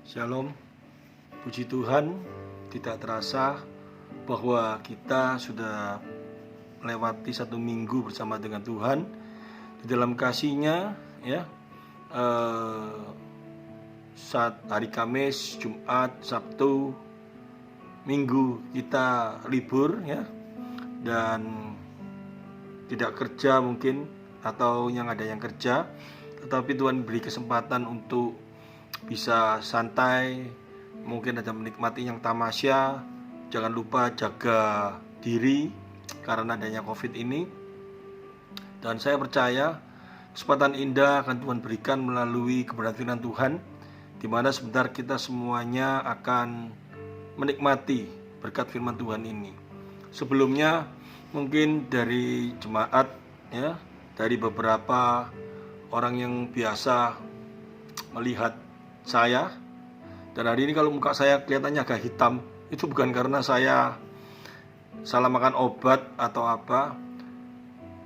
Shalom, puji Tuhan, tidak terasa bahwa kita sudah melewati satu minggu bersama dengan Tuhan di dalam kasih-Nya, ya. Saat hari Kamis, Jumat, Sabtu, Minggu kita libur, ya, dan tidak kerja mungkin, atau yang ada yang kerja, tetapi Tuhan beri kesempatan untuk bisa santai, mungkin ada menikmati yang tamasya. Jangan lupa jaga diri karena adanya COVID ini. Dan saya percaya kesempatan indah akan Tuhan berikan melalui kebenaran firman Tuhan, di mana sebentar kita semuanya akan menikmati berkat firman Tuhan ini. Sebelumnya mungkin dari jemaat, ya, dari beberapa orang yang biasa melihat saya, dan hari ini kalau muka saya kelihatannya agak hitam, itu bukan karena saya salah makan obat atau apa,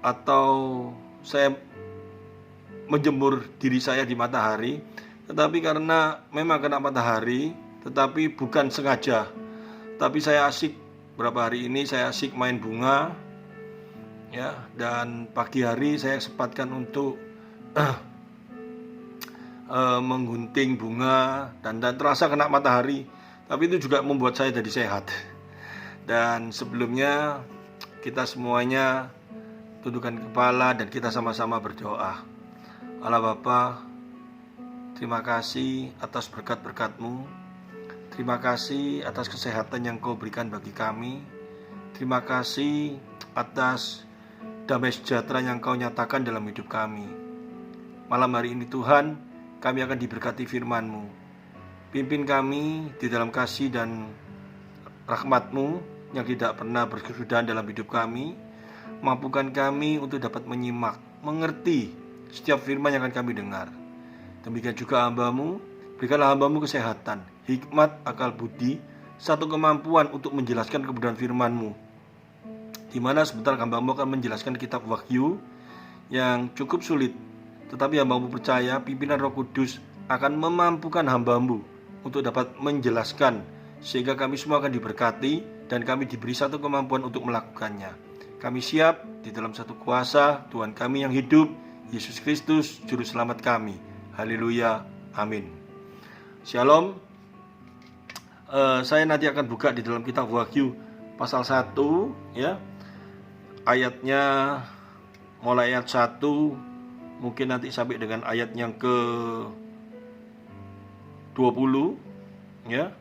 atau saya menjemur diri saya di matahari, tetapi karena memang kena matahari, tetapi bukan sengaja. Tapi saya asik, beberapa hari ini saya asik main bunga, ya, dan pagi hari saya sempatkan untuk menggunting bunga, dan terasa kena matahari, tapi itu juga membuat saya jadi sehat. Dan sebelumnya kita semuanya tundukkan kepala dan kita sama-sama berdoa. Allah Bapa, terima kasih atas berkat-berkat-Mu. Terima kasih atas kesehatan yang Kau berikan bagi kami. Terima kasih atas damai sejahtera yang Kau nyatakan dalam hidup kami. Malam hari ini Tuhan, kami akan diberkati firman-Mu. Pimpin kami di dalam kasih dan rahmat-Mu yang tidak pernah berkesudahan dalam hidup kami. Mampukan kami untuk dapat menyimak, mengerti setiap firman yang akan kami dengar. Demikian juga hamba-Mu, berikanlah hamba-Mu kesehatan, hikmat, akal budi, satu kemampuan untuk menjelaskan kebenaran firman-Mu, di mana sebentar hamba-Mu akan menjelaskan kitab Wahyu yang cukup sulit. Tetapi hamba-Mu percaya pimpinan Roh Kudus akan memampukan hamba-Mu untuk dapat menjelaskan, sehingga kami semua akan diberkati dan kami diberi satu kemampuan untuk melakukannya. Kami siap di dalam satu kuasa Tuhan kami yang hidup, Yesus Kristus, Juru Selamat kami. Haleluya, amin. Shalom. Saya nanti akan buka di dalam kitab Wahyu pasal 1, ya. Ayatnya mulai ayat 1, mungkin nanti sampai dengan ayat yang ke-20, ya.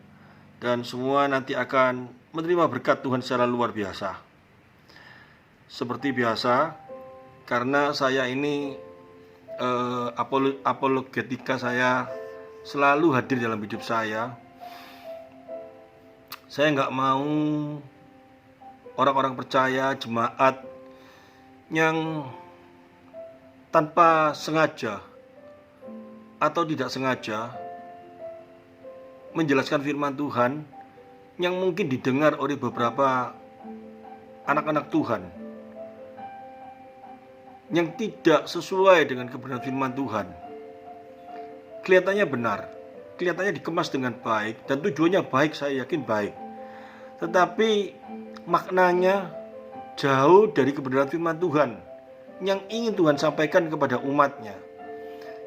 Dan semua nanti akan menerima berkat Tuhan secara luar biasa. Seperti biasa, karena saya ini apologetika saya selalu hadir dalam hidup saya. Saya nggak mau orang-orang percaya, jemaat yang tanpa sengaja atau tidak sengaja menjelaskan firman Tuhan yang mungkin didengar oleh beberapa anak-anak Tuhan yang tidak sesuai dengan kebenaran firman Tuhan. Kelihatannya benar, kelihatannya dikemas dengan baik, dan tujuannya baik, saya yakin baik, tetapi maknanya jauh dari kebenaran firman Tuhan yang ingin Tuhan sampaikan kepada umatnya.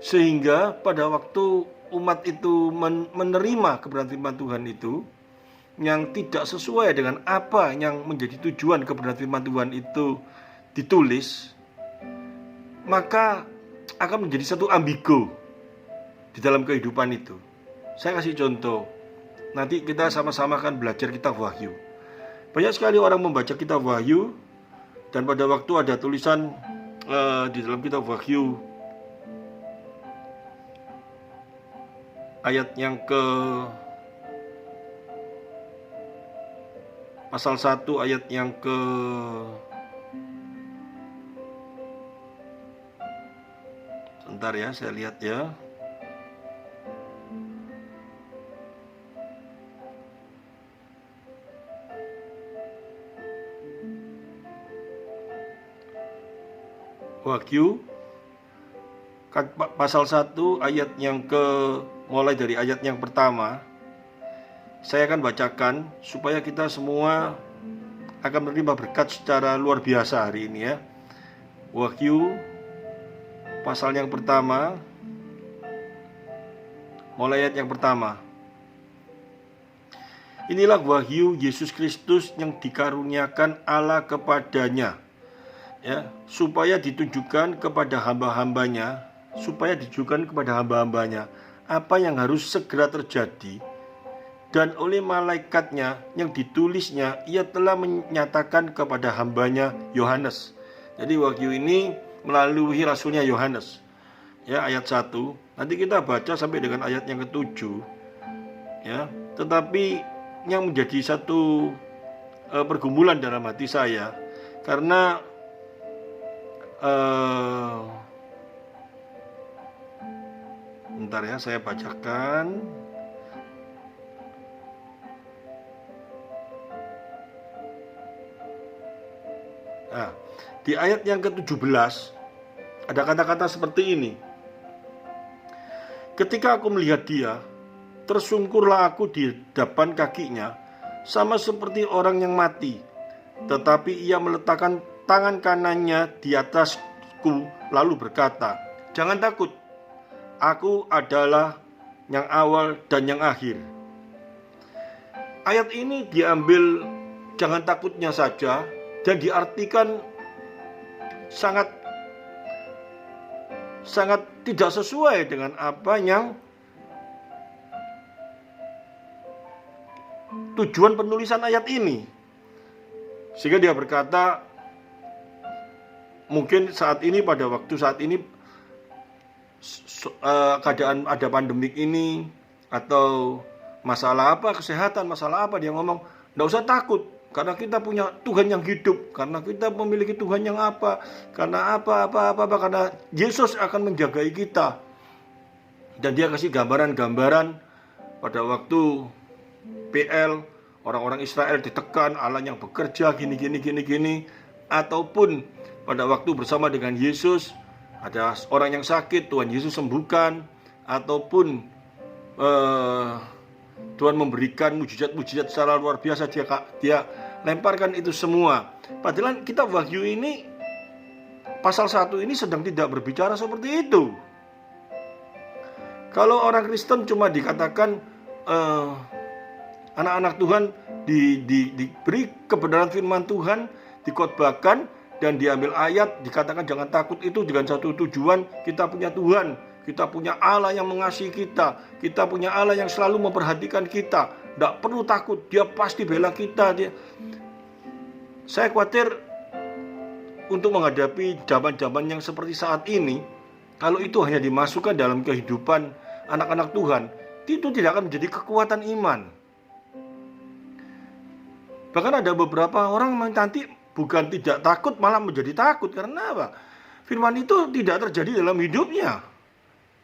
Sehingga pada waktu umat itu menerima kebenaran firman Tuhan itu yang tidak sesuai dengan apa yang menjadi tujuan kebenaran firman Tuhan itu ditulis, maka akan menjadi satu ambigu di dalam kehidupan itu. Saya kasih contoh. Nanti kita sama-sama akan belajar kitab Wahyu. Banyak sekali orang membaca kitab Wahyu, dan pada waktu ada tulisan di dalam kitab Wahyu ayat yang ke pasal 1 ayat yang ke sebentar ya, saya lihat ya. Wahyu pasal 1 ayat yang ke mulai dari ayat yang pertama. Saya akan bacakan supaya kita semua akan menerima berkat secara luar biasa hari ini ya. Wahyu pasal yang pertama, mulai ayat yang pertama. Inilah wahyu Yesus Kristus yang dikaruniakan Allah kepadanya, ya, supaya ditujukan kepada hamba-hambanya, apa yang harus segera terjadi, dan oleh malaikatnya yang ditulisnya ia telah menyatakan kepada hambanya Yohanes. Jadi wahyu ini melalui rasulnya Yohanes, ya, ayat 1. Nanti kita baca sampai dengan ayat yang ke-7, ya. Tetapi yang menjadi satu pergumulan dalam hati saya, karena bentar ya, saya bacakan. Nah, di ayat yang ke-17 ada kata-kata seperti ini. Ketika aku melihat dia, tersungkurlah aku di depan kakinya, sama seperti orang yang mati. Tetapi ia meletakkan tangan kanannya di atasku, lalu berkata, "Jangan takut, aku adalah yang awal dan yang akhir." Ayat ini diambil jangan takutnya saja dan diartikan sangat tidak sesuai dengan apa yang tujuan penulisan ayat ini. Sehingga dia berkata, mungkin pada waktu saat ini keadaan ada pandemik ini, atau masalah apa, kesehatan, masalah apa, dia ngomong, "Nggak usah takut, karena kita punya Tuhan yang hidup, karena kita memiliki Tuhan yang apa, karena karena Yesus akan menjagai kita." Dan dia kasih gambaran-gambaran pada waktu PL, orang-orang Israel ditekan, Allah yang bekerja gini. Ataupun pada waktu bersama dengan Yesus, ada orang yang sakit, Tuhan Yesus sembuhkan. Ataupun Tuhan memberikan mujizat-mujizat secara luar biasa, dia lemparkan itu semua. Padahal kitab Wahyu ini, pasal 1 ini sedang tidak berbicara seperti itu. Kalau orang Kristen cuma dikatakan anak-anak Tuhan diberi kebenaran firman Tuhan, dikhotbahkan dan diambil ayat, dikatakan jangan takut, itu dengan satu tujuan, kita punya Tuhan, kita punya Allah yang mengasihi kita punya Allah yang selalu memperhatikan kita, tidak perlu takut, dia pasti bela kita. Saya khawatir untuk menghadapi zaman-zaman yang seperti saat ini, kalau itu hanya dimasukkan dalam kehidupan anak-anak Tuhan, itu tidak akan menjadi kekuatan iman. Bahkan ada beberapa orang nanti bukan tidak takut, malah menjadi takut. Karena apa? Firman itu tidak terjadi dalam hidupnya.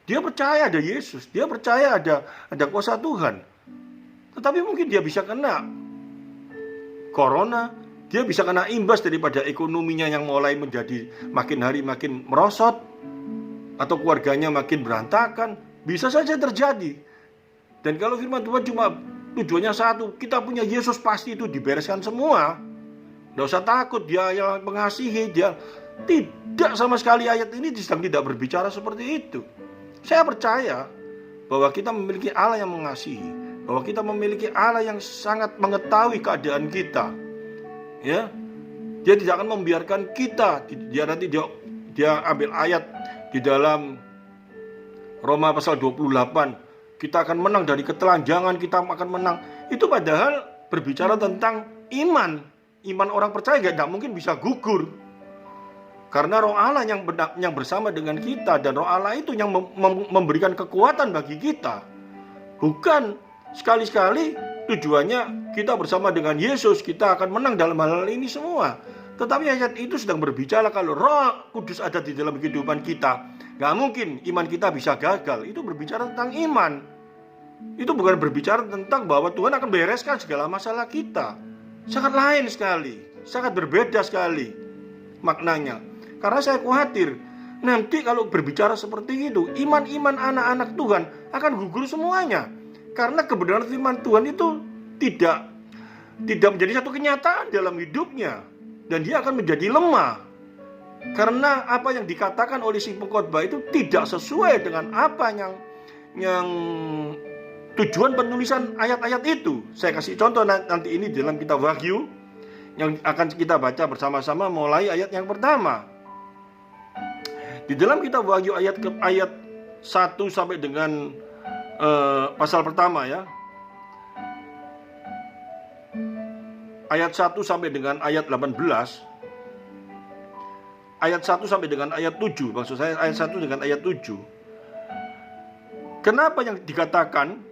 Dia percaya ada Yesus, dia percaya ada kuasa Tuhan. Tetapi mungkin dia bisa kena corona, dia bisa kena imbas daripada ekonominya yang mulai menjadi makin hari makin merosot, atau keluarganya makin berantakan. Bisa saja terjadi. Dan kalau firman Tuhan cuma tujuannya satu, kita punya Yesus, pasti itu dibereskan semua. Tidak usah takut, dia yang mengasihi, dia tidak sama sekali. Ayat ini sedang tidak berbicara seperti itu. Saya percaya bahwa kita memiliki Allah yang mengasihi, bahwa kita memiliki Allah yang sangat mengetahui keadaan kita. Ya, dia tidak akan membiarkan kita. Dia ambil ayat di dalam Roma pasal 28. Kita akan menang dari ketelanjangan, kita akan menang. Itu padahal berbicara tentang iman. Iman orang percaya tidak mungkin bisa gugur. Karena Roh Allah yang bersama dengan kita, dan Roh Allah itu yang memberikan kekuatan bagi kita. Bukan sekali-sekali tujuannya kita bersama dengan Yesus, kita akan menang dalam hal ini semua. Tetapi ayat itu sedang berbicara kalau Roh Kudus ada di dalam kehidupan kita, gak mungkin iman kita bisa gagal. Itu berbicara tentang iman. Itu bukan berbicara tentang bahwa Tuhan akan bereskan segala masalah kita. Sangat lain sekali, sangat berbeda sekali maknanya. Karena saya khawatir Nanti kalau berbicara seperti itu, iman-iman anak-anak Tuhan akan gugur semuanya. Karena kebenaran firman Tuhan itu tidak menjadi satu kenyataan dalam hidupnya. Dan dia akan menjadi lemah. Karena apa yang dikatakan oleh si pengkhotbah itu tidak sesuai dengan apa yang tujuan penulisan ayat-ayat itu. Saya kasih contoh nanti ini dalam kitab Wahyu yang akan kita baca bersama-sama mulai ayat yang pertama. Di dalam kitab Wahyu ayat 1 sampai dengan pasal pertama ya. Ayat 1 sampai dengan ayat 18. Ayat 1 sampai dengan ayat 7. Maksud saya ayat 1 dengan ayat 7. Kenapa yang dikatakan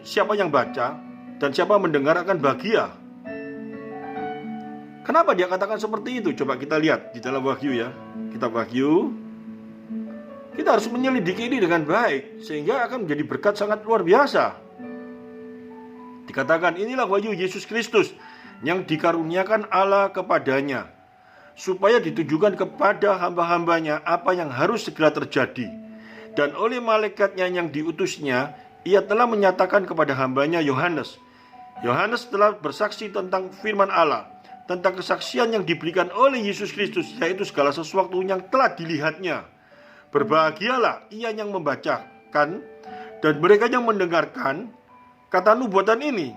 siapa yang baca dan siapa mendengar akan bahagia? Kenapa dia katakan seperti itu? Coba kita lihat di dalam Wahyu ya. Kitab Wahyu. Kita harus menyelidiki ini dengan baik sehingga akan menjadi berkat sangat luar biasa. Dikatakan inilah wahyu Yesus Kristus yang dikaruniakan Allah kepadanya, supaya ditujukan kepada hamba-hambanya apa yang harus segera terjadi. Dan oleh malaikatnya yang diutusnya, ia telah menyatakan kepada hambanya Yohanes. Yohanes telah bersaksi tentang firman Allah, tentang kesaksian yang diberikan oleh Yesus Kristus, yaitu segala sesuatu yang telah dilihatnya. Berbahagialah ia yang membacakan dan mereka yang mendengarkan kata nubuatan ini,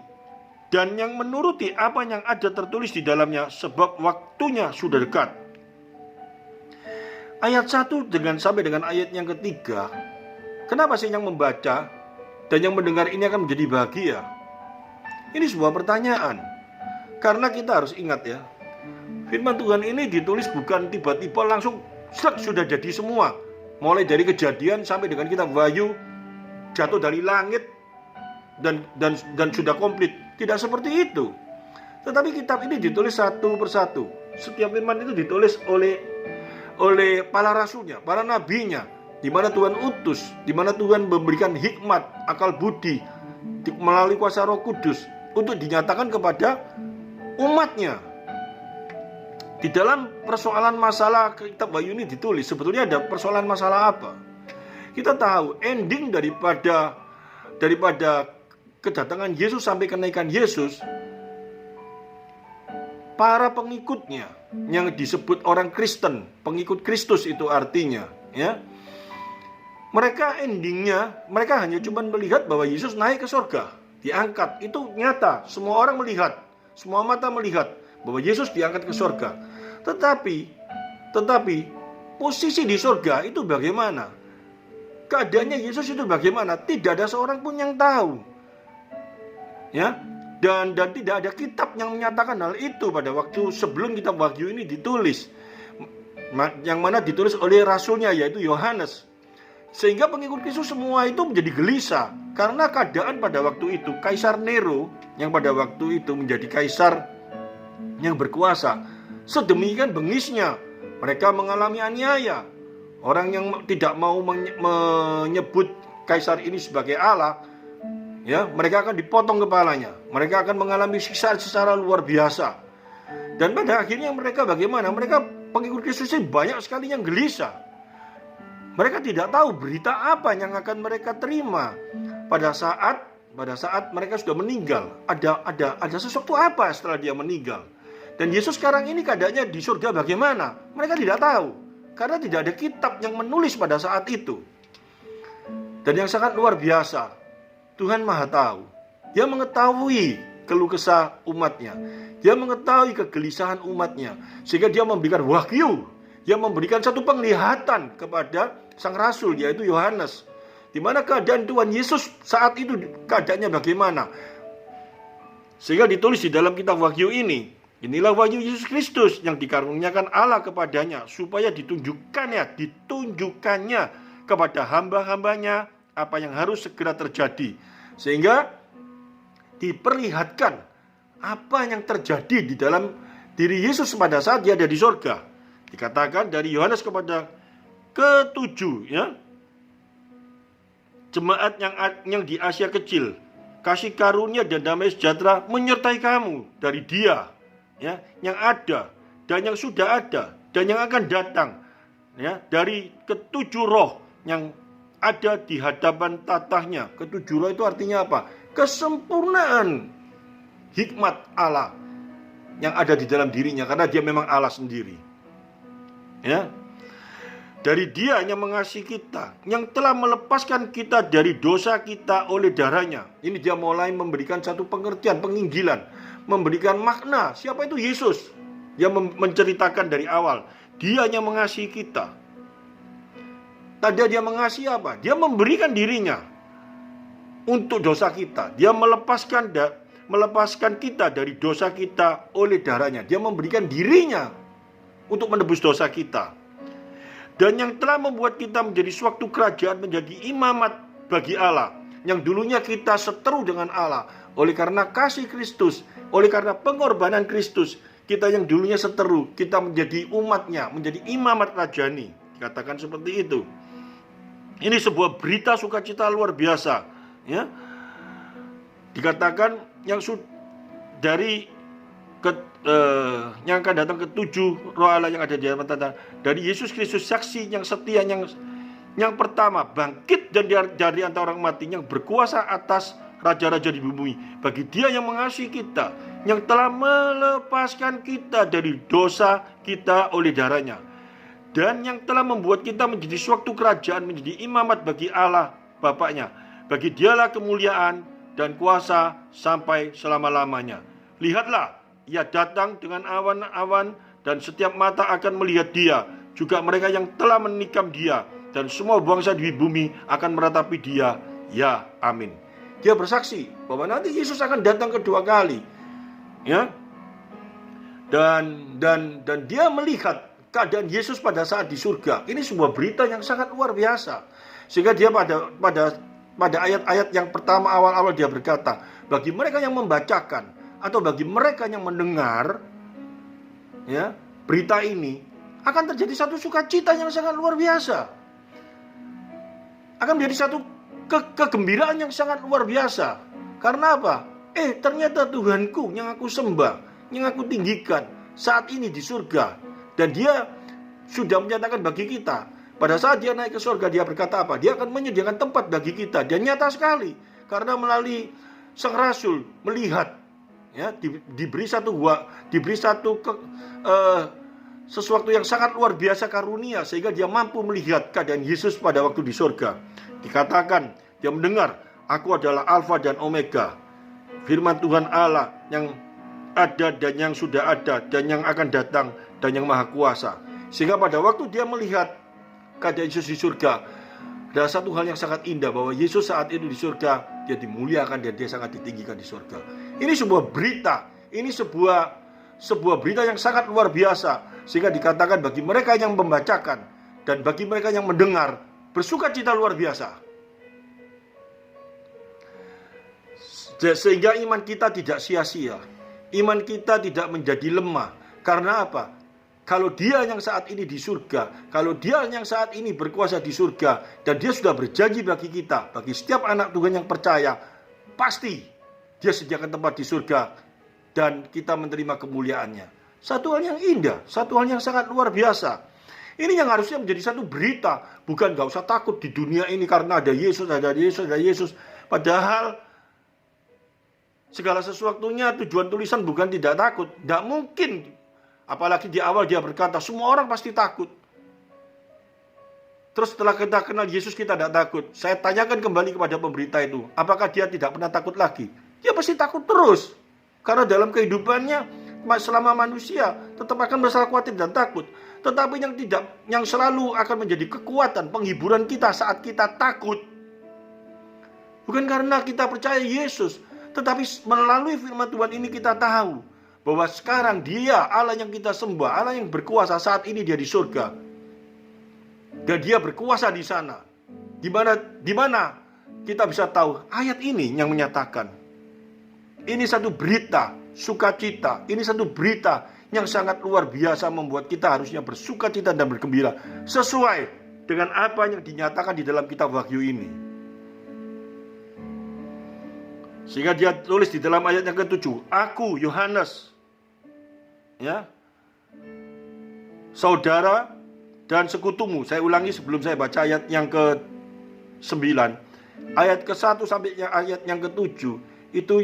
dan yang menuruti apa yang ada tertulis di dalamnya, sebab waktunya sudah dekat. Ayat 1 sampai dengan ayat yang ketiga. Kenapa sih yang membaca dan yang mendengar ini akan menjadi bahagia? Ini sebuah pertanyaan. Karena kita harus ingat ya, firman Tuhan ini ditulis bukan tiba-tiba langsung sudah jadi semua. Mulai dari Kejadian sampai dengan kitab Wahyu jatuh dari langit dan sudah komplit. Tidak seperti itu. Tetapi kitab ini ditulis satu persatu. Setiap firman itu ditulis oleh para rasulnya, para nabinya, di mana Tuhan utus, di mana Tuhan memberikan hikmat, akal budi melalui kuasa Roh Kudus untuk dinyatakan kepada umatnya. Di dalam persoalan masalah kitab Wahyu ini ditulis, sebetulnya ada persoalan masalah apa? Kita tahu ending daripada kedatangan Yesus sampai kenaikan Yesus, para pengikutnya yang disebut orang Kristen, pengikut Kristus itu artinya, ya. Mereka endingnya, mereka hanya cuma melihat bahwa Yesus naik ke surga, diangkat. Itu nyata, semua orang melihat, semua mata melihat bahwa Yesus diangkat ke surga. Tetapi posisi di surga itu bagaimana? Keadaannya Yesus itu bagaimana? Tidak ada seorang pun yang tahu. Ya, dan tidak ada kitab yang menyatakan hal itu pada waktu sebelum kitab Wahyu ini ditulis, yang mana ditulis oleh rasulnya yaitu Yohanes. Sehingga pengikut Kristus semua itu menjadi gelisah karena keadaan pada waktu itu Kaisar Nero yang pada waktu itu menjadi kaisar yang berkuasa, sedemikian bengisnya mereka mengalami aniaya. Orang yang tidak mau menyebut kaisar ini sebagai Allah, ya, mereka akan dipotong kepalanya. Mereka akan mengalami siksaan secara luar biasa. Dan pada akhirnya mereka bagaimana? Mereka pengikut Kristus ini banyak sekali yang gelisah. Mereka tidak tahu berita apa yang akan mereka terima pada saat mereka sudah meninggal. Ada sesuatu apa setelah dia meninggal? Dan Yesus sekarang ini keadaannya di surga bagaimana? Mereka tidak tahu. Karena tidak ada kitab yang menulis pada saat itu. Dan yang sangat luar biasa, Tuhan Maha Tahu. Dia mengetahui keluh kesah umatnya. Dia mengetahui kegelisahan umatnya. Sehingga dia memberikan wahyu. Dia memberikan satu penglihatan kepada sang rasul, yaitu Yohanes. Di mana keadaan Tuhan Yesus saat itu keadaannya bagaimana. Sehingga ditulis di dalam kitab Wahyu ini. Inilah wahyu Yesus Kristus yang dikaruniakan Allah kepadanya, supaya ditunjukkannya kepada hamba-hambanya apa yang harus segera terjadi. Sehingga diperlihatkan apa yang terjadi di dalam diri Yesus pada saat dia ada di surga. Dikatakan dari Yohanes kepada ketujuh, ya, jemaat yang di Asia Kecil, kasih karunia dan damai sejahtera menyertai kamu dari Dia, ya, yang ada dan yang sudah ada, dan yang akan datang, ya, dari ketujuh roh yang ada di hadapan tatahnya. Ketujuh roh itu artinya apa? Kesempurnaan hikmat Allah yang ada di dalam dirinya, karena dia memang Allah sendiri. Ya, dari Dia yang mengasihi kita, yang telah melepaskan kita dari dosa kita oleh darahnya. Ini Dia mulai memberikan satu pengertian, penginggilan, memberikan makna. Siapa itu Yesus? Dia menceritakan dari awal, Dia yang mengasihi kita. Tanda Dia mengasihi apa? Dia memberikan dirinya untuk dosa kita. Dia melepaskan kita dari dosa kita oleh darahnya. Dia memberikan dirinya untuk menebus dosa kita. Dan yang telah membuat kita menjadi suatu kerajaan, menjadi imamat bagi Allah. Yang dulunya kita seteru dengan Allah. Oleh karena kasih Kristus, oleh karena pengorbanan Kristus, kita yang dulunya seteru, kita menjadi umatnya, menjadi imamat rajani. Dikatakan seperti itu. Ini sebuah berita sukacita luar biasa. Ya, dikatakan yang dari yang akan datang ketujuh roh Allah yang ada di hadapan tata, dari Yesus Kristus saksi yang setia, yang pertama bangkit dan dari antara orang mati, yang berkuasa atas raja-raja di bumi. Bagi Dia yang mengasihi kita, yang telah melepaskan kita dari dosa kita oleh darahnya, dan yang telah membuat kita menjadi suatu kerajaan, menjadi imamat bagi Allah Bapaknya. Bagi Dialah kemuliaan dan kuasa sampai selama-lamanya. Lihatlah, Ia datang dengan awan-awan, dan setiap mata akan melihat Dia, juga mereka yang telah menikam Dia, dan semua bangsa di bumi akan meratapi Dia. Ya, amin. Dia bersaksi bahwa nanti Yesus akan datang kedua kali. Ya. Dan dia melihat keadaan Yesus pada saat di surga. Ini sebuah berita yang sangat luar biasa. Sehingga dia pada ayat-ayat yang pertama awal-awal dia berkata, bagi mereka yang membacakan atau bagi mereka yang mendengar, ya, berita ini, akan terjadi satu sukacita yang sangat luar biasa. Akan menjadi satu kegembiraan yang sangat luar biasa. Karena apa? Ternyata Tuhanku yang aku sembah, yang aku tinggikan saat ini di surga. Dan Dia sudah menyatakan bagi kita, pada saat Dia naik ke surga, Dia berkata apa? Dia akan menyediakan tempat bagi kita. Dan nyata sekali, karena melalui sang rasul melihat, ya, diberi sesuatu yang sangat luar biasa karunia, sehingga dia mampu melihat keadaan Yesus pada waktu di surga. Dikatakan, dia mendengar, aku adalah Alfa dan Omega, firman Tuhan Allah yang ada dan yang sudah ada dan yang akan datang dan yang maha kuasa. Sehingga pada waktu dia melihat keadaan Yesus di surga, ada satu hal yang sangat indah, bahwa Yesus saat itu di surga, Dia dimuliakan dan Dia sangat ditinggikan di surga. Ini sebuah berita, ini sebuah berita yang sangat luar biasa. Sehingga dikatakan bagi mereka yang membacakan dan bagi mereka yang mendengar, bersukacita luar biasa. Sehingga iman kita tidak sia-sia, iman kita tidak menjadi lemah. Karena apa? Kalau Dia yang saat ini di surga, kalau Dia yang saat ini berkuasa di surga, dan Dia sudah berjanji bagi kita, bagi setiap anak Tuhan yang percaya, pasti Dia sediakan tempat di surga dan kita menerima kemuliaannya. Satu hal yang indah, satu hal yang sangat luar biasa. Ini yang harusnya menjadi satu berita. Bukan gak usah takut di dunia ini karena ada Yesus, ada Yesus, ada Yesus. Padahal segala sesuatunya tujuan tulisan bukan tidak takut. Tidak mungkin. Apalagi di awal dia berkata, semua orang pasti takut. Terus setelah kita kenal Yesus, kita tidak takut. Saya tanyakan kembali kepada pemberita itu, apakah dia tidak pernah takut lagi? Dia pasti takut terus. Karena dalam kehidupannya, selama manusia, tetap akan merasa khawatir dan takut. Tetapi yang selalu akan menjadi kekuatan, penghiburan kita saat kita takut, bukan karena kita percaya Yesus, tetapi melalui firman Tuhan ini kita tahu bahwa sekarang Dia, Allah yang kita sembah, Allah yang berkuasa, saat ini Dia di surga. Dan Dia berkuasa di sana. Di mana kita bisa tahu ayat ini yang menyatakan. Ini satu berita sukacita. Ini satu berita yang sangat luar biasa, membuat kita harusnya bersukacita dan bergembira sesuai dengan apa yang dinyatakan di dalam kitab Wahyu ini. Sehingga dia tulis di dalam ayat yang ke-7, aku Yohanes, ya, saudara dan sekutumu. Saya ulangi sebelum saya baca ayat yang ke-9. Ayat ke-1 sampai ayat yang ke-7 itu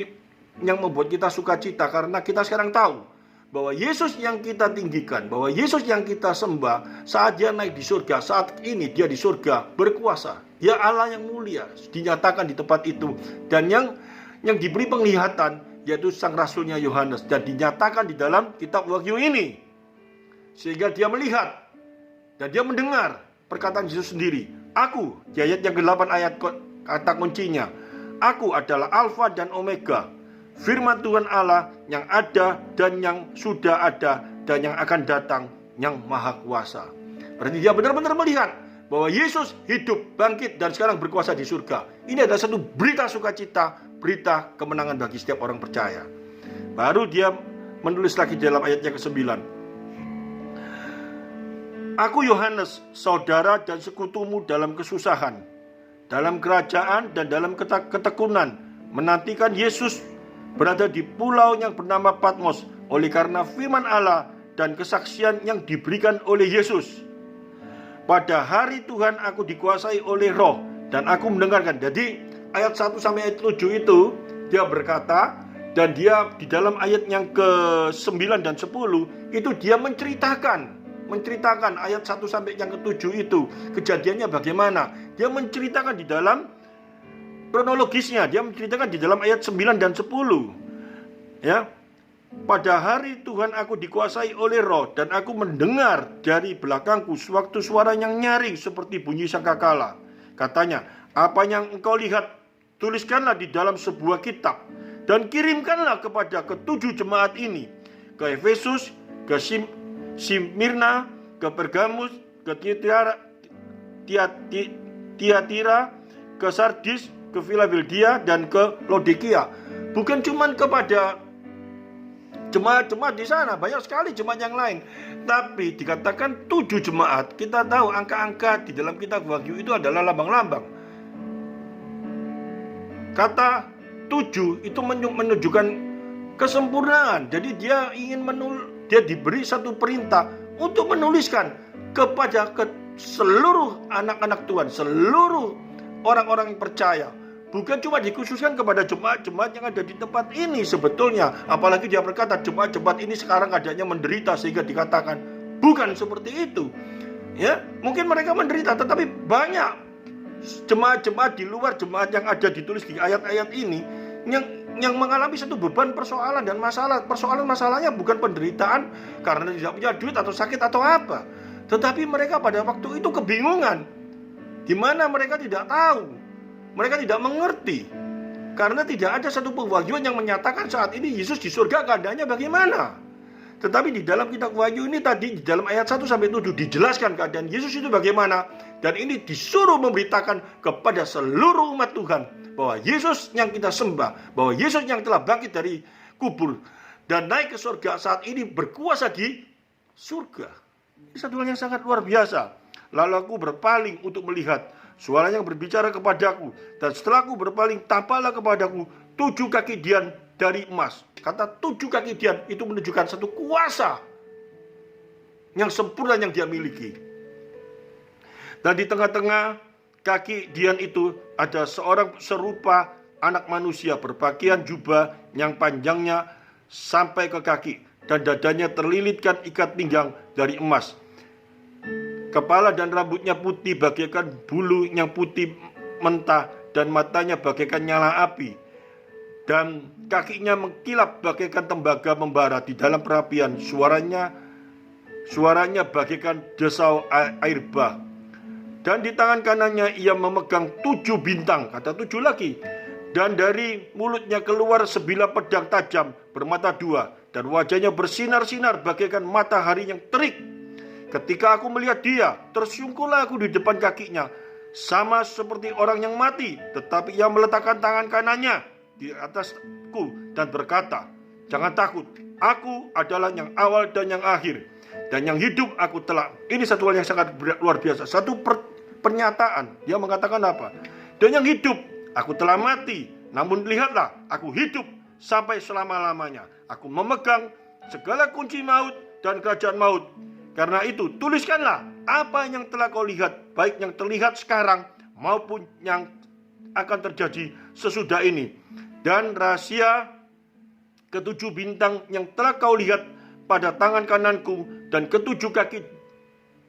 yang membuat kita sukacita, karena kita sekarang tahu bahwa Yesus yang kita tinggikan, bahwa Yesus yang kita sembah, saat dia naik di surga, saat ini dia di surga berkuasa. Dia Allah yang mulia, dinyatakan di tempat itu. Dan yang diberi penglihatan yaitu sang rasulnya Yohanes, dan dinyatakan di dalam kitab Wahyu ini, sehingga dia melihat dan dia mendengar perkataan Yesus sendiri. Aku, di ayat yang ke-8 ayat kata kuncinya, aku adalah Alfa dan Omega, firman Tuhan Allah yang ada dan yang sudah ada dan yang akan datang, yang maha kuasa. Berarti dia benar-benar melihat bahwa Yesus hidup, bangkit, dan sekarang berkuasa di surga. Ini adalah satu berita sukacita, berita kemenangan bagi setiap orang percaya. Baru dia menulis lagi dalam ayat yang ke-9. Aku Yohanes, saudara dan sekutumu dalam kesusahan, dalam kerajaan dan dalam ketekunan, menantikan Yesus berada di pulau yang bernama Patmos oleh karena firman Allah dan kesaksian yang diberikan oleh Yesus. Pada hari Tuhan aku dikuasai oleh roh dan aku mendengarkan. Jadi ayat 1 sampai ayat 7 itu dia berkata, dan dia di dalam ayat yang ke-9 dan 10 itu dia menceritakan ayat 1 sampai yang ke-7 itu kejadiannya bagaimana. Dia menceritakan di dalam kronologisnya, dia menceritakan di dalam ayat 9 dan 10. Ya. Pada hari Tuhan aku dikuasai oleh roh dan aku mendengar dari belakangku suatu suara yang nyaring seperti bunyi sangkakala. Katanya, apa yang engkau lihat tuliskanlah di dalam sebuah kitab dan kirimkanlah kepada ke-7 jemaat ini, ke Efesus, ke Smyrna, ke Pergamus, ke Tiatira, ke Sardis, ke Philadelphia, dan ke Laodikia. Bukan cuma kepada jemaat-jemaat di sana, banyak sekali jemaat yang lain. Tapi dikatakan 7 jemaat. Kita tahu angka-angka di dalam kitab Wahyu itu adalah lambang-lambang. Kata 7 itu menunjukkan kesempurnaan. Jadi dia ingin dia diberi satu perintah untuk menuliskan kepada seluruh anak-anak Tuhan, seluruh orang-orang yang percaya. Bukan cuma dikhususkan kepada jemaat-jemaat yang ada di tempat ini sebetulnya. Apalagi dia berkata jemaat-jemaat ini sekarang keadaannya menderita, sehingga dikatakan bukan seperti itu. Ya, mungkin mereka menderita, tetapi banyak jemaat-jemaat di luar jemaat yang ada ditulis di ayat-ayat ini yang mengalami satu beban persoalan dan masalah. Persoalan-masalahnya bukan penderitaan karena tidak punya duit atau sakit atau apa, tetapi mereka pada waktu itu kebingungan, di mana mereka tidak tahu, mereka tidak mengerti, karena tidak ada satu pewahyuan yang menyatakan saat ini Yesus di surga keadaannya bagaimana. Tetapi di dalam kitab Wahyu ini tadi, di dalam ayat 1 sampai 7 dijelaskan keadaan Yesus itu bagaimana. Dan ini disuruh memberitakan kepada seluruh umat Tuhan bahwa Yesus yang kita sembah, bahwa Yesus yang telah bangkit dari kubur dan naik ke surga, saat ini berkuasa di surga. Ini satu hal yang sangat luar biasa. Lalu aku berpaling untuk melihat suara yang berbicara kepadaku, dan setelah aku berpaling, tampaklah kepadaku 7 kaki dian dari emas. Kata 7 kaki dian itu menunjukkan satu kuasa yang sempurna yang dia miliki. Dan di tengah-tengah kaki dian itu ada seorang serupa anak manusia berpakaian jubah yang panjangnya sampai ke kaki, dan dadanya terlilitkan ikat pinggang dari emas. Kepala dan rambutnya putih bagaikan bulu yang putih mentah, dan matanya bagaikan nyala api, dan kakinya mengkilap bagaikan tembaga membara di dalam perapian. Suaranya bagaikan desau air bah. Dan di tangan kanannya ia memegang 7 bintang, kata 7 lagi. Dan dari mulutnya keluar sebilah pedang tajam bermata 2, dan wajahnya bersinar-sinar bagaikan matahari yang terik. Ketika aku melihat dia, tersungkurlah aku di depan kakinya, sama seperti orang yang mati. Tetapi ia meletakkan tangan kanannya di atasku dan berkata, jangan takut, aku adalah yang awal dan yang akhir, dan yang hidup aku telah. Ini satu hal yang sangat luar biasa, satu pernyataan. Dia mengatakan apa? Dan yang hidup aku telah mati, namun lihatlah, aku hidup sampai selama-lamanya. Aku memegang segala kunci maut dan kerajaan maut. Karena itu, tuliskanlah apa yang telah kau lihat, baik yang terlihat sekarang maupun yang akan terjadi sesudah ini. Dan rahasia ketujuh bintang yang telah kau lihat pada tangan kananku dan ketujuh kaki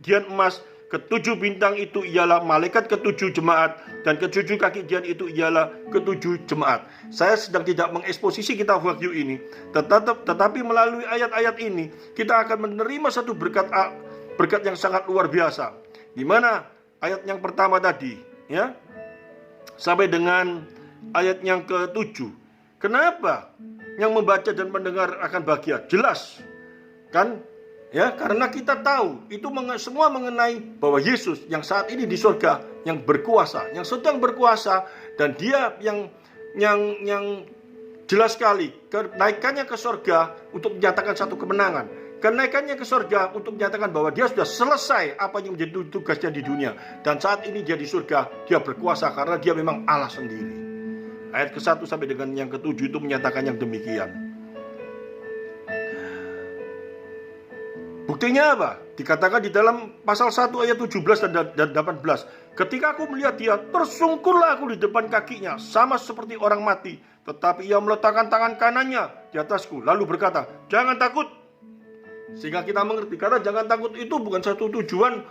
dian emas. Ketujuh bintang itu ialah malaikat ketujuh jemaat, dan ketujuh kaki dian itu ialah ketujuh jemaat. Saya sedang tidak mengeksposisi kitab Wahyu ini, tetapi melalui ayat-ayat ini kita akan menerima satu berkat yang sangat luar biasa. Di mana ayat yang pertama tadi, ya, sampai dengan ayat yang ke-7. Kenapa yang membaca dan mendengar akan bahagia? Jelas, kan? Ya, karena kita tahu itu semua mengenai bahwa Yesus yang saat ini di surga, yang berkuasa, yang sedang berkuasa, dan dia yang jelas sekali kenaikannya ke surga untuk menyatakan satu kemenangan, kenaikannya ke surga untuk menyatakan bahwa dia sudah selesai apa yang menjadi tugasnya di dunia, dan saat ini dia di surga, dia berkuasa karena dia memang Allah sendiri. Ayat ke-1 sampai dengan yang ke-7 itu menyatakan yang demikian. Buktinya apa? Dikatakan di dalam pasal 1 ayat 17 dan 18. Ketika aku melihat dia, tersungkurlah aku di depan kakinya, sama seperti orang mati. Tetapi ia meletakkan tangan kanannya di atasku, lalu berkata, jangan takut. Sehingga kita mengerti, karena jangan takut itu bukan satu tujuan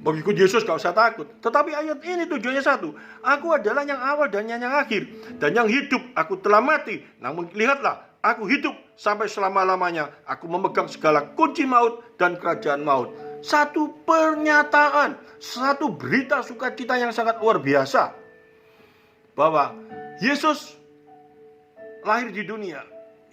mengikut Yesus, gak usah takut. Tetapi ayat ini tujuannya satu. Aku adalah yang awal dan yang akhir, dan yang hidup. Aku telah mati, namun lihatlah, aku hidup sampai selama-lamanya. Aku memegang segala kunci maut dan kerajaan maut. Satu pernyataan, satu berita sukacita yang sangat luar biasa. Bahwa Yesus lahir di dunia.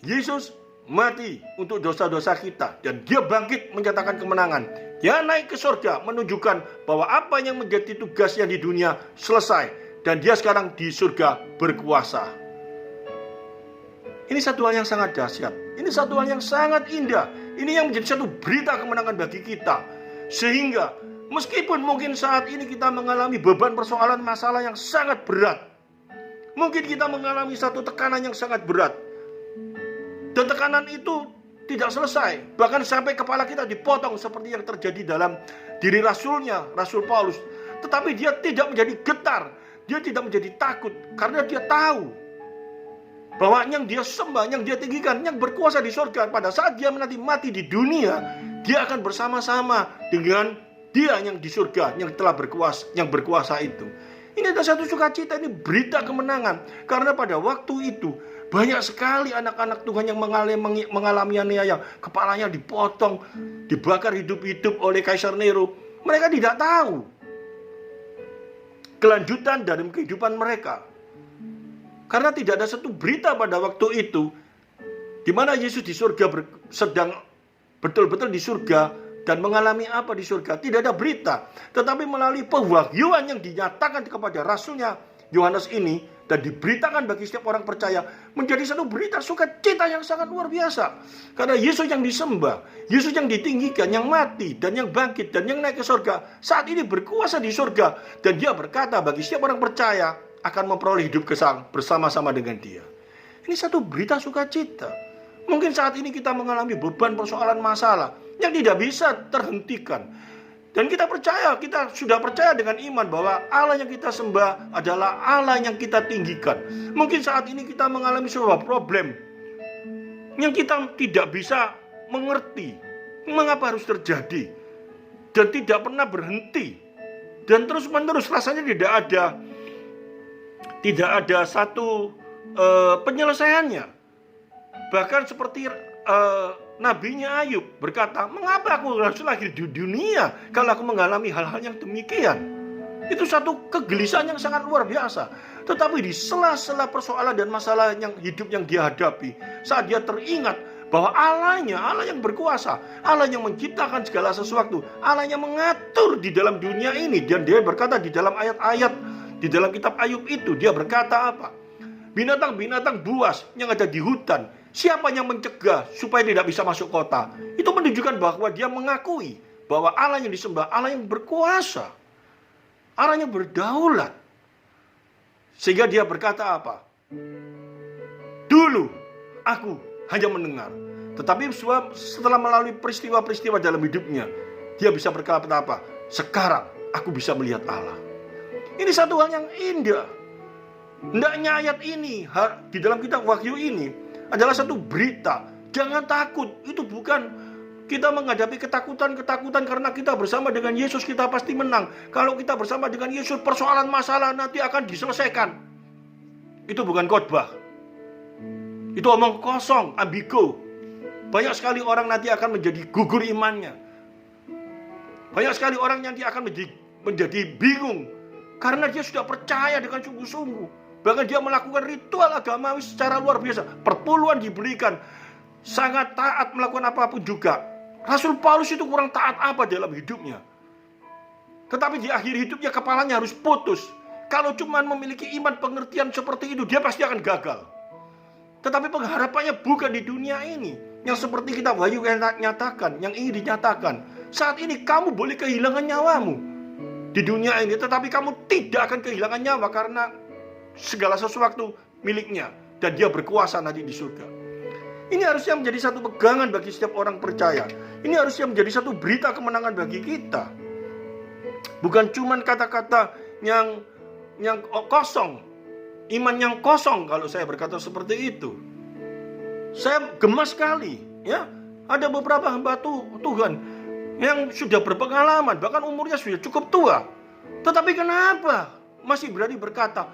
Yesus mati untuk dosa-dosa kita. Dan dia bangkit menyatakan kemenangan. Dia naik ke surga menunjukkan bahwa apa yang menjadi tugasnya di dunia selesai. Dan dia sekarang di surga berkuasa. Ini satu hal yang sangat dahsyat. Ini satu hal yang sangat indah. Ini yang menjadi satu berita kemenangan bagi kita. Sehingga meskipun mungkin saat ini kita mengalami beban persoalan masalah yang sangat berat. Mungkin kita mengalami satu tekanan yang sangat berat. Dan tekanan itu tidak selesai. Bahkan sampai kepala kita dipotong seperti yang terjadi dalam diri rasulnya, Rasul Paulus. Tetapi dia tidak menjadi getar. Dia tidak menjadi takut. Karena dia tahu bahwa yang dia sembah, yang dia tinggikan, yang berkuasa di surga, pada saat dia nanti mati di dunia, dia akan bersama-sama dengan dia yang di surga, yang telah berkuasa, yang berkuasa itu. Ini ada satu sukacita, ini berita kemenangan. Karena pada waktu itu banyak sekali anak-anak Tuhan yang mengalami aniaya, kepalanya dipotong, dibakar hidup-hidup oleh Kaisar Nero. Mereka tidak tahu kelanjutan dari kehidupan mereka. Karena tidak ada satu berita pada waktu itu di mana Yesus di surga sedang betul-betul di surga dan mengalami apa di surga. Tidak ada berita. Tetapi melalui pewahyuan yang dinyatakan kepada rasulnya Yohanes ini dan diberitakan bagi setiap orang percaya, menjadi satu berita sukacita yang sangat luar biasa. Karena Yesus yang disembah, Yesus yang ditinggikan, yang mati dan yang bangkit dan yang naik ke surga, saat ini berkuasa di surga. Dan dia berkata bagi setiap orang percaya akan memperoleh hidup kekal bersama-sama dengan dia. Ini satu berita sukacita. Mungkin saat ini kita mengalami beban persoalan masalah yang tidak bisa terhentikan. Dan kita percaya, kita sudah percaya dengan iman bahwa Allah yang kita sembah adalah Allah yang kita tinggikan. Mungkin saat ini kita mengalami sebuah problem yang kita tidak bisa mengerti mengapa harus terjadi. Dan tidak pernah berhenti. Dan terus-menerus rasanya tidak ada satu penyelesaiannya. Bahkan seperti nabinya Ayub berkata, mengapa aku harus lahir di dunia kalau aku mengalami hal-hal yang demikian? Itu satu kegelisahan yang sangat luar biasa. Tetapi di sela-sela persoalan dan masalah yang hidup yang dia hadapi, saat dia teringat bahwa Allahnya, Allah yang berkuasa, Allah yang menciptakan segala sesuatu, Allah yang mengatur di dalam dunia ini. Dan dia berkata di dalam ayat-ayat di dalam kitab Ayub itu, dia berkata apa? Binatang-binatang buas yang ada di hutan, siapa yang mencegah supaya tidak bisa masuk kota? Itu menunjukkan bahwa dia mengakui bahwa Allah yang disembah, Allah yang berkuasa, Allah yang berdaulat. Sehingga dia berkata apa? Dulu aku hanya mendengar, Tetapi setelah melalui peristiwa-peristiwa dalam hidupnya, dia bisa berkata apa? Sekarang aku bisa melihat Allah. Ini satu hal yang indah. Hendaknya ayat ini di dalam kitab Wahyu ini adalah satu berita. Jangan takut. Itu bukan kita menghadapi ketakutan karena kita bersama dengan Yesus kita pasti menang. Kalau kita bersama dengan Yesus, persoalan masalah nanti akan diselesaikan. Itu bukan khotbah. Itu omong kosong, ambigu. Banyak sekali orang nanti akan menjadi gugur imannya. Banyak sekali orang nanti akan menjadi bingung karena dia sudah percaya dengan sungguh-sungguh. Bahkan dia melakukan ritual agamawi secara luar biasa. Perpuluhan diberikan. Sangat taat melakukan apapun juga. Rasul Paulus itu kurang taat apa dalam hidupnya? Tetapi di akhir hidupnya kepalanya harus putus. Kalau cuma memiliki iman pengertian seperti itu, dia pasti akan gagal. Tetapi pengharapannya bukan di dunia ini. Yang seperti kita Wahyu nyatakan, yang ingin dinyatakan. Saat ini kamu boleh kehilangan nyawamu di dunia ini, tetapi kamu tidak akan kehilangan nyawa karena segala sesuatu miliknya dan dia berkuasa nanti di surga. Ini harusnya menjadi satu pegangan bagi setiap orang percaya. Ini harusnya menjadi satu berita kemenangan bagi kita. Bukan cuma kata-kata yang kosong, iman yang kosong kalau saya berkata seperti itu. Saya gemas sekali, ya. Ada beberapa hamba Tuhan yang sudah berpengalaman, bahkan umurnya sudah cukup tua. Tetapi kenapa masih berani berkata,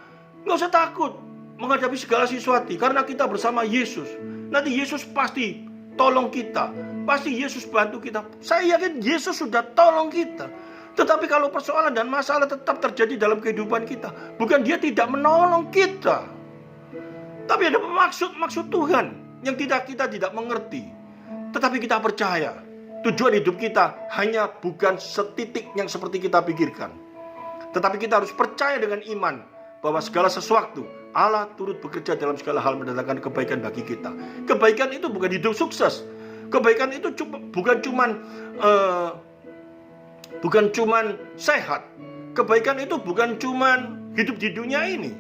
nggak usah takut menghadapi segala sesuatu, karena kita bersama Yesus. Nanti Yesus pasti tolong kita, pasti Yesus bantu kita. Saya yakin Yesus sudah tolong kita. Tetapi kalau persoalan dan masalah tetap terjadi dalam kehidupan kita, bukan dia tidak menolong kita, tapi ada maksud Tuhan yang kita tidak mengerti. Tetapi kita percaya tujuan hidup kita hanya bukan setitik yang seperti kita pikirkan. Tetapi kita harus percaya dengan iman bahwa segala sesuatu Allah turut bekerja dalam segala hal mendatangkan kebaikan bagi kita. Kebaikan itu bukan hidup sukses. Kebaikan itu bukan cuman sehat. Kebaikan itu bukan cuman hidup di dunia ini.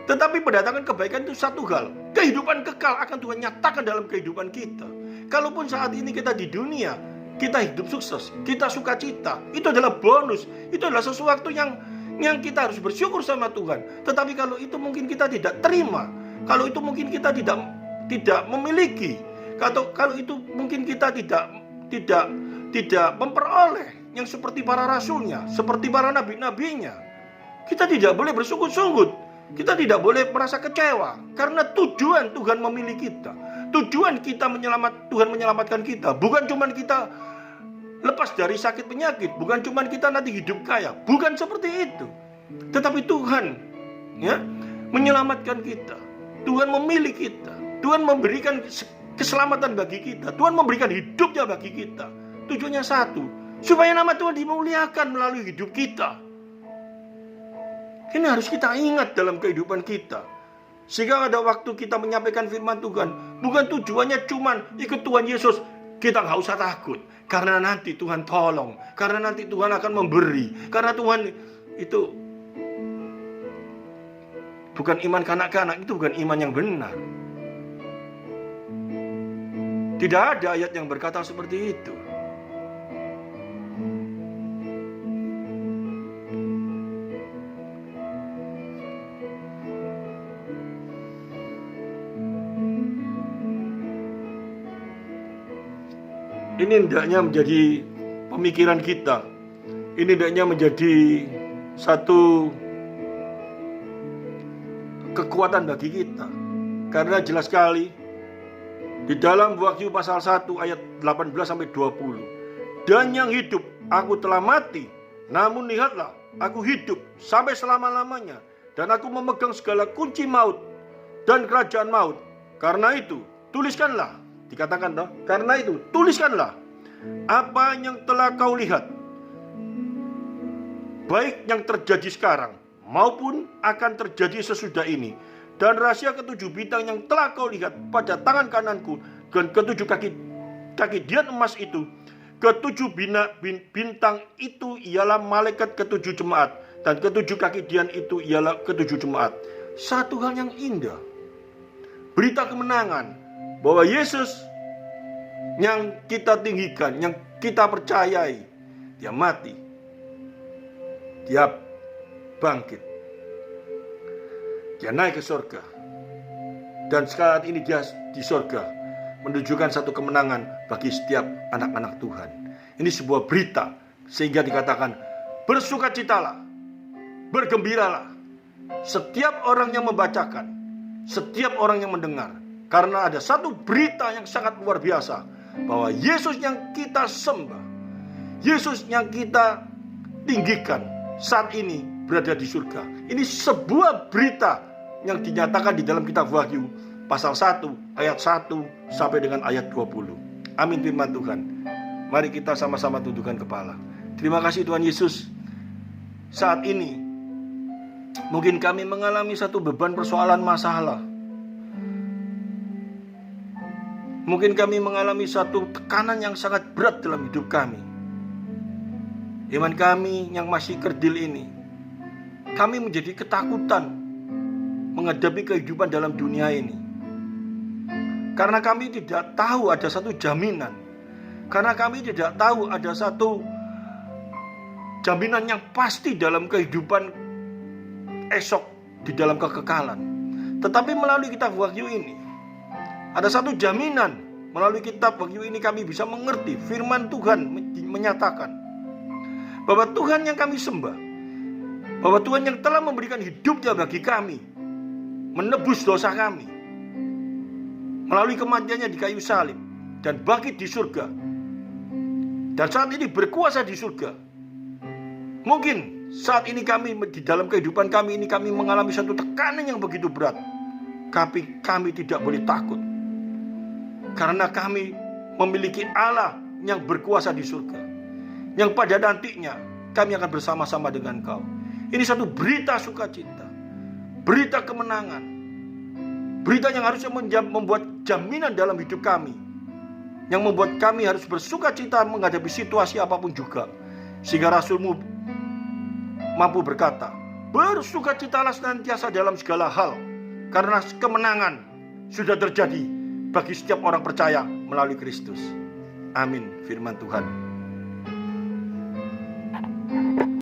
Tetapi mendatangkan kebaikan itu satu hal. Kehidupan kekal akan Tuhan nyatakan dalam kehidupan kita. Kalaupun saat ini kita di dunia, kita hidup sukses, kita sukacita, itu adalah bonus. Itu adalah sesuatu yang kita harus bersyukur sama Tuhan. Tetapi kalau itu mungkin kita tidak terima, kalau itu mungkin kita tidak memiliki, kalau itu mungkin kita tidak memperoleh yang seperti para rasulnya, seperti para nabi-nabinya, kita tidak boleh bersungguh-sungguh. Kita tidak boleh merasa kecewa karena tujuan Tuhan memilih kita. Tujuan kita Tuhan menyelamatkan kita bukan cuma kita lepas dari sakit penyakit, bukan cuma kita nanti hidup kaya, bukan seperti itu. Tetapi Tuhan menyelamatkan kita. Tuhan memilih kita. Tuhan memberikan keselamatan bagi kita. Tuhan memberikan hidupnya bagi kita. Tujuannya satu, supaya nama Tuhan dimuliakan melalui hidup kita. Ini harus kita ingat dalam kehidupan kita. Sehingga ada waktu kita menyampaikan firman Tuhan, bukan tujuannya cuma ikut Tuhan Yesus, kita nggak usah takut. Karena nanti Tuhan tolong. Karena nanti Tuhan akan memberi. Karena Tuhan itu bukan iman kanak-kanak, itu bukan iman yang benar. Tidak ada ayat yang berkata seperti itu. Ini hendaknya menjadi pemikiran kita. Ini hendaknya menjadi satu kekuatan bagi kita. Karena jelas sekali di dalam Wahyu pasal 1 ayat 18-20. Dan yang hidup, aku telah mati, namun lihatlah, aku hidup sampai selama-lamanya, dan aku memegang segala kunci maut dan kerajaan maut. Karena itu, tuliskanlah. Dikatakan toh, karena itu tuliskanlah apa yang telah kau lihat, baik yang terjadi sekarang maupun akan terjadi sesudah ini, dan rahasia ketujuh bintang yang telah kau lihat pada tangan kananku, dan ketujuh kaki dian emas itu. Ketujuh bintang itu ialah malaikat ketujuh jemaat, dan ketujuh kaki dian itu ialah ketujuh jemaat. Satu hal yang indah, berita kemenangan bahwa Yesus yang kita tinggikan, yang kita percayai. Dia mati, dia bangkit, dia naik ke surga, dan saat ini dia di surga menunjukkan satu kemenangan bagi setiap anak-anak Tuhan. Ini sebuah berita, sehingga dikatakan bersukacitalah, bergembiralah setiap orang yang membacakan, setiap orang yang mendengar, karena ada satu berita yang sangat luar biasa, bahwa Yesus yang kita sembah, Yesus yang kita tinggikan, saat ini berada di surga. Ini sebuah berita yang dinyatakan di dalam kitab Wahyu pasal 1 ayat 1 sampai dengan ayat 20. Amin firman Tuhan. Mari kita sama-sama tundukkan kepala. Terima kasih Tuhan Yesus. Saat ini mungkin kami mengalami satu beban persoalan masalah. Mungkin kami mengalami satu tekanan yang sangat berat dalam hidup kami. Iman kami yang masih kerdil ini, kami menjadi ketakutan menghadapi kehidupan dalam dunia ini. Karena kami tidak tahu ada satu jaminan. Karena kami tidak tahu ada satu jaminan yang pasti dalam kehidupan esok di dalam kekekalan. Tetapi melalui kitab Wahyu ini ada satu jaminan. Melalui kitab Wahyu ini kami bisa mengerti firman Tuhan menyatakan bahwa Tuhan yang kami sembah, bahwa Tuhan yang telah memberikan hidupnya bagi kami, menebus dosa kami melalui kematiannya di kayu salib dan bangkit di surga, dan saat ini berkuasa di surga. Mungkin saat ini kami di dalam kehidupan kami ini kami mengalami satu tekanan yang begitu berat, tapi kami tidak boleh takut, karena kami memiliki Allah yang berkuasa di surga, yang pada nantinya kami akan bersama-sama dengan Kau. Ini satu berita sukacita, berita kemenangan, berita yang harusnya membuat jaminan dalam hidup kami, yang membuat kami harus bersukacita menghadapi situasi apapun juga. Sehingga Rasul-Mu mampu berkata, bersukacitalah senantiasa dalam segala hal, karena kemenangan sudah terjadi bagi setiap orang percaya melalui Kristus. Amin firman Tuhan.